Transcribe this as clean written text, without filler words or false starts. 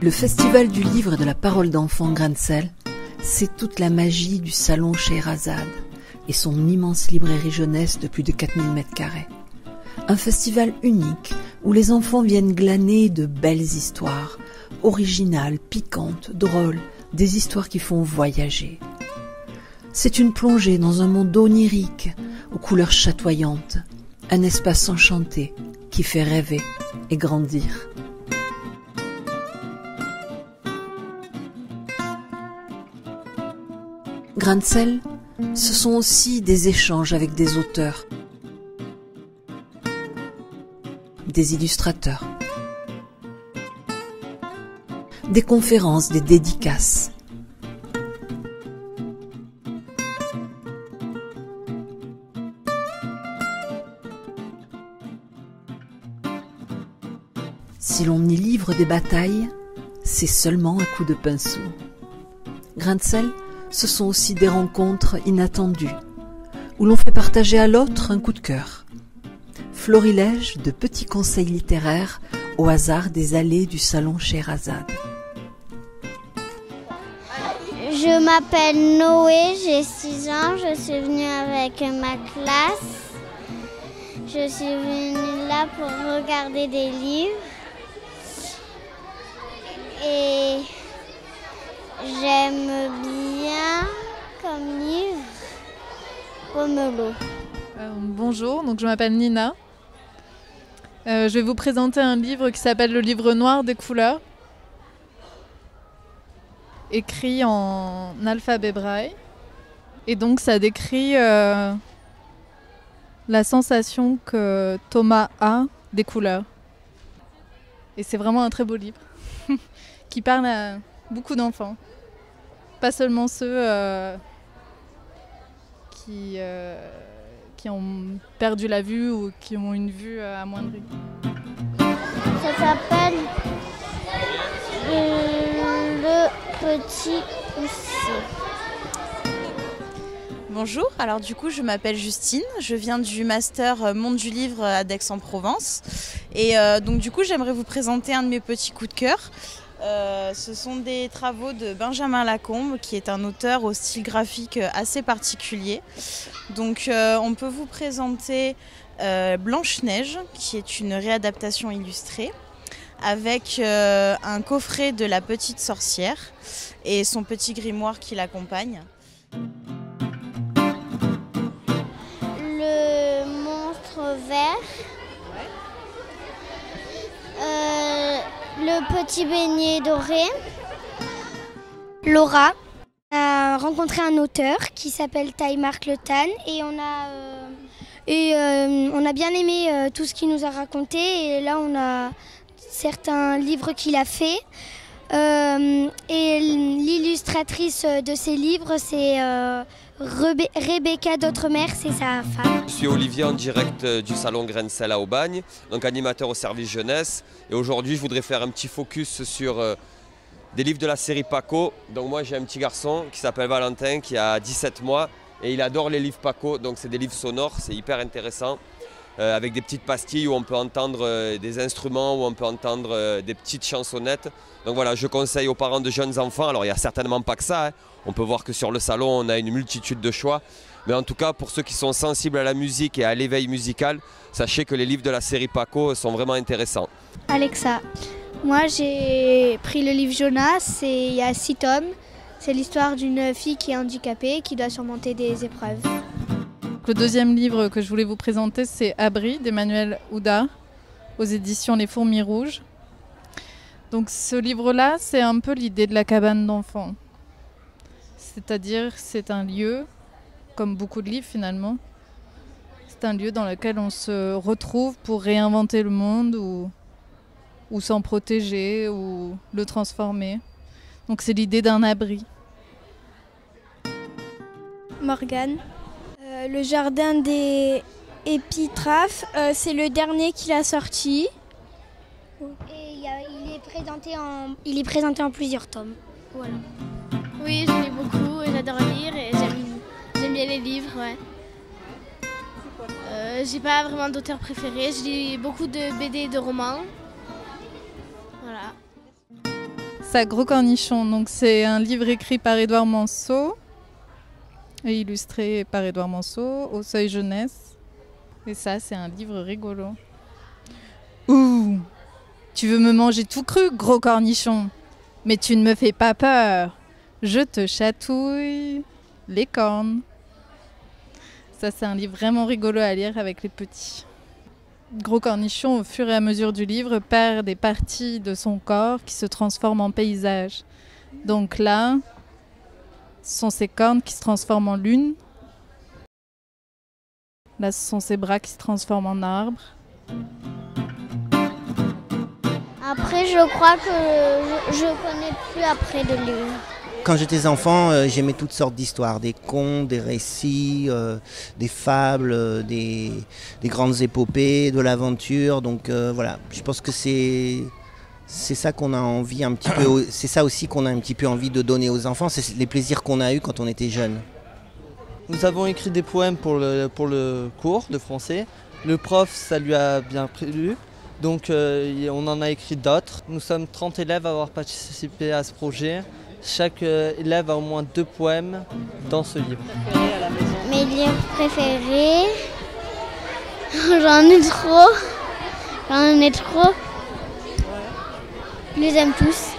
Le Festival du livre et de la parole d'enfant Grain de Sel, c'est toute la magie du salon Scheherazade et son immense librairie jeunesse de plus de 4000 m². Un festival unique où les enfants viennent glaner de belles histoires, originales, piquantes, drôles, des histoires qui font voyager. C'est une plongée dans un monde onirique, aux couleurs chatoyantes, un espace enchanté qui fait rêver et grandir. Grain de Sel, ce sont aussi des échanges avec des auteurs, des illustrateurs, des conférences, des dédicaces. Si l'on y livre des batailles, c'est seulement à coups de pinceau. Grain de Sel, ce sont aussi des rencontres inattendues, où l'on fait partager à l'autre un coup de cœur. Florilège de petits conseils littéraires au hasard des allées du salon Scheherazade. Je m'appelle Noé, j'ai 6 ans, je suis venue avec ma classe. Je suis venue là pour regarder des livres. Et j'aime bien comme livre Pomelo. Bonjour, donc je m'appelle Nina. Je vais vous présenter un livre qui s'appelle Le livre noir des couleurs, écrit en alphabet braille. Et donc ça décrit la sensation que Thomas a des couleurs. Et c'est vraiment un très beau livre qui parle à beaucoup d'enfants. Pas seulement ceux qui ont perdu la vue ou qui ont une vue amoindrie. Ça s'appelle Le petit oursin. Bonjour, alors du coup je m'appelle Justine, je viens du master Monde du livre à Aix-en-Provence et donc du coup j'aimerais vous présenter un de mes petits coups de cœur. Ce sont des travaux de Benjamin Lacombe qui est un auteur au style graphique assez particulier. Donc on peut vous présenter Blanche-Neige qui est une réadaptation illustrée avec un coffret de la petite sorcière et son petit grimoire qui l'accompagne. Le monstre vert. Le petit beignet doré. Laura a rencontré un auteur qui s'appelle Taïmark Le Tan et on a bien aimé tout ce qu'il nous a raconté et là on a certains livres qu'il a fait et l'illustratrice de ces livres c'est Rebecca d'Outremer, c'est sa femme. Je suis Olivier en direct du salon Grain de Sel à Aubagne, donc animateur au service jeunesse. Et aujourd'hui, je voudrais faire un petit focus sur des livres de la série Paco. Donc moi, j'ai un petit garçon qui s'appelle Valentin, qui a 17 mois. Et il adore les livres Paco, donc c'est des livres sonores, c'est hyper intéressant. Avec des petites pastilles où on peut entendre des instruments, où on peut entendre des petites chansonnettes. Donc voilà, je conseille aux parents de jeunes enfants, alors il n'y a certainement pas que ça, hein. On peut voir que sur le salon on a une multitude de choix, mais en tout cas pour ceux qui sont sensibles à la musique et à l'éveil musical, sachez que les livres de la série Paco sont vraiment intéressants. Alexa, moi j'ai pris le livre Jonas, il y a 6 tomes, c'est l'histoire d'une fille qui est handicapée qui doit surmonter des épreuves. Le deuxième livre que je voulais vous présenter, c'est Abri d'Emmanuel Ouda, aux éditions Les Fourmis Rouges. Donc ce livre-là, c'est un peu l'idée de la cabane d'enfants. C'est-à-dire, c'est un lieu, comme beaucoup de livres finalement, c'est un lieu dans lequel on se retrouve pour réinventer le monde ou s'en protéger ou le transformer. Donc c'est l'idée d'un abri. Morgane. Le jardin des épitaphes, c'est le dernier qu'il a sorti. Et il est présenté en plusieurs tomes. Voilà. Oui, je lis beaucoup et j'adore lire et j'aime bien les livres. Ouais. J'ai pas vraiment d'auteur préféré, je lis beaucoup de BD et de romans. Voilà. Ça, Gros Cornichon. Donc, c'est un livre écrit par Édouard Manceau et illustré par Édouard Manceau au Seuil Jeunesse. Et ça, c'est un livre rigolo. Ouh, tu veux me manger tout cru, Gros Cornichon? Mais tu ne me fais pas peur. Je te chatouille les cornes. Ça, c'est un livre vraiment rigolo à lire avec les petits. Gros Cornichon, au fur et à mesure du livre, perd des parties de son corps qui se transforment en paysage. Donc là, ce sont ses cornes qui se transforment en lune. Là, ce sont ses bras qui se transforment en arbre. Après, je crois que je connais plus après de livres. Quand j'étais enfant, j'aimais toutes sortes d'histoires, des contes, des récits, des fables, des grandes épopées, de l'aventure. Donc voilà, je pense que c'est ça qu'on a envie un petit peu, c'est ça aussi qu'on a un petit peu envie de donner aux enfants, c'est les plaisirs qu'on a eus quand on était jeunes. Nous avons écrit des poèmes pour le cours de français. Le prof, ça lui a bien plu. Donc on en a écrit d'autres. Nous sommes 30 élèves à avoir participé à ce projet. Chaque élève a au moins 2 poèmes dans ce livre. Mes livres préférés, j'en ai trop. Je les aime tous.